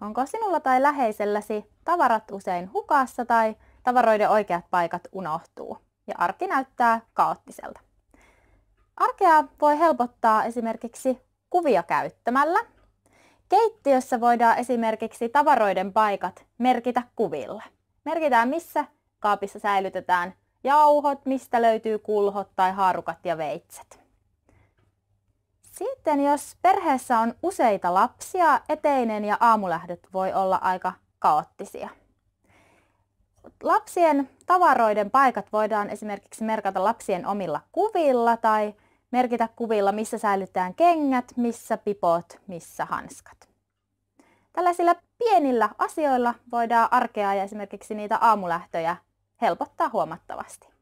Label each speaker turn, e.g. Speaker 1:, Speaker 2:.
Speaker 1: Onko sinulla tai läheiselläsi tavarat usein hukassa tai tavaroiden oikeat paikat unohtuu ja arki näyttää kaoottiselta? Arkea voi helpottaa esimerkiksi kuvia käyttämällä. Keittiössä voidaan esimerkiksi tavaroiden paikat merkitä kuvilla. Merkitään, missä kaapissa säilytetään jauhot, mistä löytyy kulhot tai haarukat ja veitset. Sitten jos perheessä on useita lapsia, eteinen ja aamulähdöt voi olla aika kaoottisia. Lapsien tavaroiden paikat voidaan esimerkiksi merkata lapsien omilla kuvilla tai merkitä kuvilla, missä säilytetään kengät, missä pipot, missä hanskat. Tällaisilla pienillä asioilla voidaan arkea ja esimerkiksi niitä aamulähtöjä helpottaa huomattavasti.